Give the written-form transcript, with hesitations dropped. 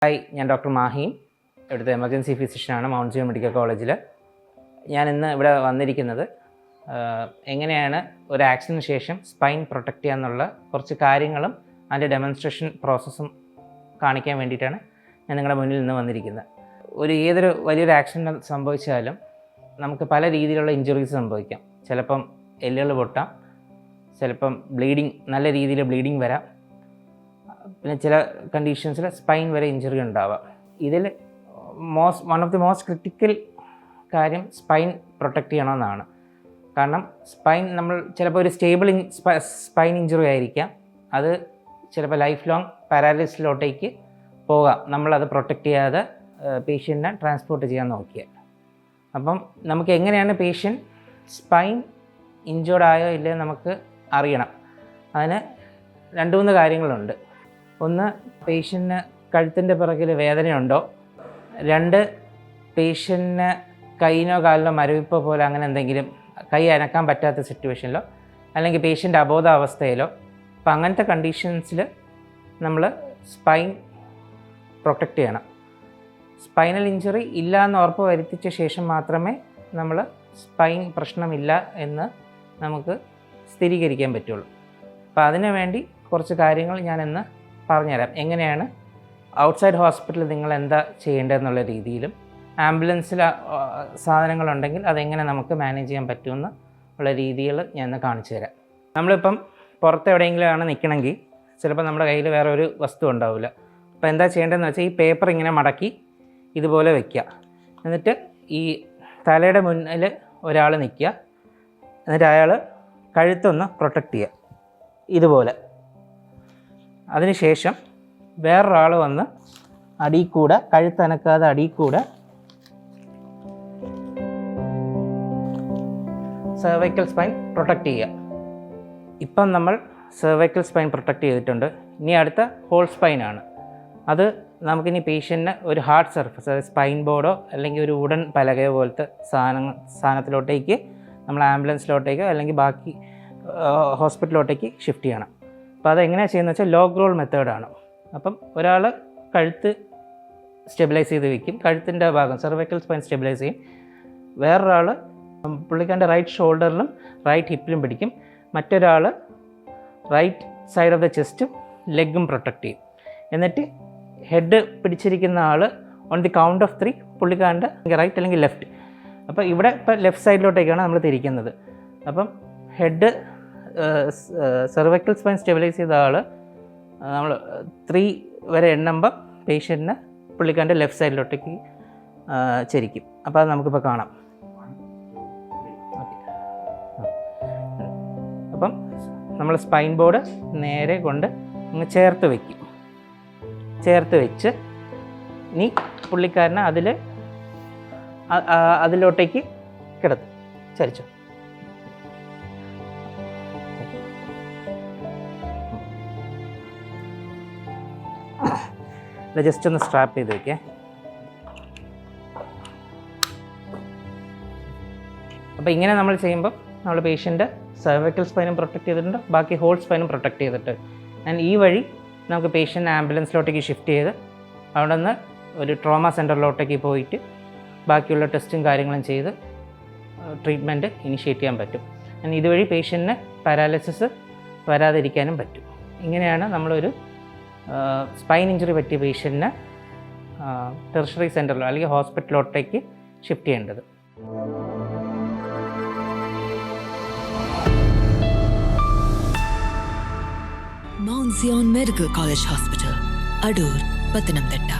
Hi, ഞാൻ doctor Maheen, ഇവിടുത്തെ emergency ഫിസിഷ്യനാണ് mount Zion medical കോളേജിൽ. ഞാൻ ഇന്ന് ഇവിടെ വന്നിരിക്കുന്നത് എങ്ങനെയാണ് ഒരു ആക്സിഡൻറ്റിന് ശേഷം സ്പൈൻ പ്രൊട്ടക്റ്റ് ചെയ്യുക എന്നുള്ള കുറച്ച് കാര്യങ്ങളും അതിൻ്റെ ഡെമോൺസ്ട്രേഷൻ പ്രോസസ്സും കാണിക്കാൻ വേണ്ടിയിട്ടാണ് ഞാൻ നിങ്ങളുടെ മുന്നിൽ നിന്ന് വന്നിരിക്കുന്നത്. ഏതൊരു വലിയൊരു ആക്സിഡൻറ്റ് സംഭവിച്ചാലും നമുക്ക് പല രീതിയിലുള്ള ഇഞ്ചുറീസ് സംഭവിക്കാം. ചിലപ്പം എല്ലുകൾ പൊട്ടാം, ചിലപ്പം നല്ല രീതിയിൽ ബ്ലീഡിങ് വരാം, പിന്നെ ചില കണ്ടീഷൻസിൽ സ്പൈൻ വരെ ഇഞ്ചുറി ഉണ്ടാവാം. ഇതിൽ one of the most critical കാര്യം സ്പൈൻ പ്രൊട്ടക്റ്റ് ചെയ്യണമെന്നാണ്. കാരണം സ്പൈൻ നമ്മൾ ചിലപ്പോൾ ഒരു സ്റ്റേബിൾ സ്പൈൻ ഇഞ്ചുറി ആയിരിക്കാം, അത് ചിലപ്പോൾ ലൈഫ് ലോങ് പാരാലിസിസിലോട്ടേക്ക് പോകാം നമ്മളത് പ്രൊട്ടക്റ്റ് ചെയ്യാതെ പേഷ്യൻറ്റിനെ ട്രാൻസ്പോർട്ട് ചെയ്യാൻ നോക്കിയാൽ. അപ്പം നമുക്ക് എങ്ങനെയാണ് പേഷ്യൻറ്റ് സ്പൈൻ ഇഞ്ചേർഡ് ആയോ ഇല്ലയോ നമുക്ക് അറിയണം. അതിന് 2-3 കാര്യങ്ങളുണ്ട്. ഒന്ന്, പേഷ്യൻറ്റിന് കഴുത്തിൻ്റെ പിറകിൽ വേദനയുണ്ടോ. 2, പേഷ്യൻറ്റിന് കൈയിനോ കാലിനോ മരവിപ്പ് പോലെ അങ്ങനെ എന്തെങ്കിലും കൈ അനക്കാൻ പറ്റാത്ത സിറ്റുവേഷനിലോ അല്ലെങ്കിൽ പേഷ്യൻ്റ് അബോധാവസ്ഥയിലോ. അപ്പം അങ്ങനത്തെ കണ്ടീഷൻസിൽ നമ്മൾ സ്പൈൻ പ്രൊട്ടക്റ്റ് ചെയ്യണം. സ്പൈനൽ ഇഞ്ചുറി ഇല്ല എന്ന് ഉറപ്പ് വരുത്തിച്ച ശേഷം മാത്രമേ നമ്മൾ സ്പൈൻ പ്രശ്നമില്ല എന്ന് നമുക്ക് സ്ഥിരീകരിക്കാൻ പറ്റുള്ളൂ. അപ്പോൾ അതിനു വേണ്ടി കുറച്ച് കാര്യങ്ങൾ ഞാനിന്ന് പറഞ്ഞുതരാം. എങ്ങനെയാണ് ഔട്ട്സൈഡ് ഹോസ്പിറ്റലിൽ നിങ്ങൾ എന്താ ചെയ്യേണ്ടതെന്നുള്ള രീതിയിലും ആംബുലൻസിൽ സാധനങ്ങളുണ്ടെങ്കിൽ അതെങ്ങനെ നമുക്ക് മാനേജ് ചെയ്യാൻ പറ്റുമെന്ന് ഉള്ള രീതികൾ ഞാൻ ഇന്ന് കാണിച്ചു തരാം. നമ്മളിപ്പം പുറത്ത് എവിടെയെങ്കിലുമാണ് നിൽക്കണമെങ്കിൽ ചിലപ്പോൾ നമ്മുടെ കയ്യിൽ വേറെ ഒരു വസ്തു ഉണ്ടാവില്ല. അപ്പോൾ എന്താ ചെയ്യേണ്ടതെന്ന് വെച്ചാൽ ഈ പേപ്പർ ഇങ്ങനെ മടക്കി ഇതുപോലെ വയ്ക്കുക. എന്നിട്ട് ഈ തലയുടെ മുന്നിൽ ഒരാൾ നിൽക്കുക. എന്നിട്ട് അയാൾ കഴുത്തൊന്ന് പ്രൊട്ടക്റ്റ് ചെയ്യുക ഇതുപോലെ. അതിനുശേഷം വേറൊരാൾ വന്ന് അടിയിൽ കൂടെ കഴുത്തനക്കാതെ അടിയിൽ കൂടെ സെർവൈക്കൽ സ്പൈൻ പ്രൊട്ടക്റ്റ് ചെയ്യുക. ഇപ്പം നമ്മൾ സെർവൈക്കൽ സ്പൈൻ പ്രൊട്ടക്റ്റ് ചെയ്തിട്ടുണ്ട്. ഇനി അടുത്ത ഹോൾ സ്പൈനാണ്. അത് നമുക്കിനി പേഷ്യൻറ്റിന് ഒരു ഹാർഡ് സർഫസ്, അതായത് സ്പൈൻ ബോർഡോ അല്ലെങ്കിൽ ഒരു വുഡൻ പലകയോ പോലത്തെ സാധനത്തിലോട്ടേക്ക് നമ്മൾ ആംബുലൻസിലോട്ടേക്കോ അല്ലെങ്കിൽ ബാക്കി ഹോസ്പിറ്റലിലോട്ടേക്ക് ഷിഫ്റ്റ് ചെയ്യണം. അപ്പോൾ അതെങ്ങനെയാണ് ചെയ്യുന്നത് വെച്ചാൽ ലോഗ് റോൾ മെത്തേഡാണ്. അപ്പം ഒരാൾ കഴുത്ത് സ്റ്റെബിലൈസ് ചെയ്ത് വയ്ക്കും, കഴുത്തിൻ്റെ ഭാഗം സെർവൈക്കൽ സ്പൈൻ സ്റ്റെബിലൈസ് ചെയ്യും. വേറൊരാൾ പുള്ളിക്കാരൻ്റെ റൈറ്റ് ഷോൾഡറിലും റൈറ്റ് ഹിപ്പിലും പിടിക്കും. മറ്റൊരാൾ റൈറ്റ് സൈഡ് ഓഫ് ദ ചെസ്റ്റും ലെഗും പ്രൊട്ടക്റ്റ് ചെയ്യും. എന്നിട്ട് ഹെഡ് പിടിച്ചിരിക്കുന്ന ആൾ ഓൺ ദി കൗണ്ട് ഓഫ് 3 പുള്ളിക്കാരൻ്റെ റൈറ്റ് അല്ലെങ്കിൽ ലെഫ്റ്റ്. അപ്പോൾ ഇവിടെ ഇപ്പോൾ ലെഫ്റ്റ് സൈഡിലോട്ടേക്കാണ് നമ്മൾ തിരിക്കുന്നത്. അപ്പം ഹെഡ് സെർവൈക്കൽ സ്പൈൻ സ്റ്റെബിലൈസ് ചെയ്ത ആൾ നമ്മൾ 3 വരെ എണ്ണുമ്പോൾ പേഷ്യൻറ്റിനെ പുള്ളിക്കാരൻ്റെ ലെഫ്റ്റ് സൈഡിലോട്ടേക്ക് ചരിക്കും. അപ്പോൾ അത് നമുക്കിപ്പോൾ കാണാം. അപ്പം നമ്മൾ സ്പൈൻ ബോർഡ് നേരെ കൊണ്ട് അങ്ങ് ചേർത്ത് വെച്ച് ഇനി പുള്ളിക്കാരനെ അതിലോട്ടേക്ക് ചരിച്ചു. ജസ്റ്റ് ഒന്ന് സ്ട്രാപ്പ് ചെയ്ത് വയ്ക്കേ. അപ്പോൾ ഇങ്ങനെ നമ്മൾ ചെയ്യുമ്പോൾ നമ്മൾ പേഷ്യൻ്റ് സെർവൈക്കൽ സ്പൈനും പ്രൊട്ടക്റ്റ് ചെയ്തിട്ടുണ്ട്, ബാക്കി ഹോൾ സ്പൈനും പ്രൊട്ടക്റ്റ് ചെയ്തിട്ട്. ആൻഡ് ഈ വഴി നമുക്ക് പേഷ്യൻ്റ് ആംബുലൻസിലോട്ടേക്ക് ഷിഫ്റ്റ് ചെയ്ത് അവിടെ നിന്ന് ഒരു ട്രോമ സെൻറ്ററിലോട്ടേക്ക് പോയിട്ട് ബാക്കിയുള്ള ടെസ്റ്റും കാര്യങ്ങളും ചെയ്ത് ട്രീറ്റ്മെൻറ്റ് ഇനിഷ്യേറ്റ് ചെയ്യാൻ പറ്റും. ആൻഡ് ഇതുവഴി പേഷ്യൻറ്റിന് പാരാലിസിസ് വരാതിരിക്കാനും പറ്റും. ഇങ്ങനെയാണ് നമ്മളൊരു സ്പൈൻ ഇഞ്ചുറി പറ്റിയ പേഷ്യൻറ്റിനെ ടെർഷ്യറി സെൻറ്ററിലോ അല്ലെങ്കിൽ ഹോസ്പിറ്റലിലോട്ടേക്ക് ഷിഫ്റ്റ് ചെയ്യേണ്ടത്. Mount Zion Medical College Hospital, Adur, Pathanamthitta.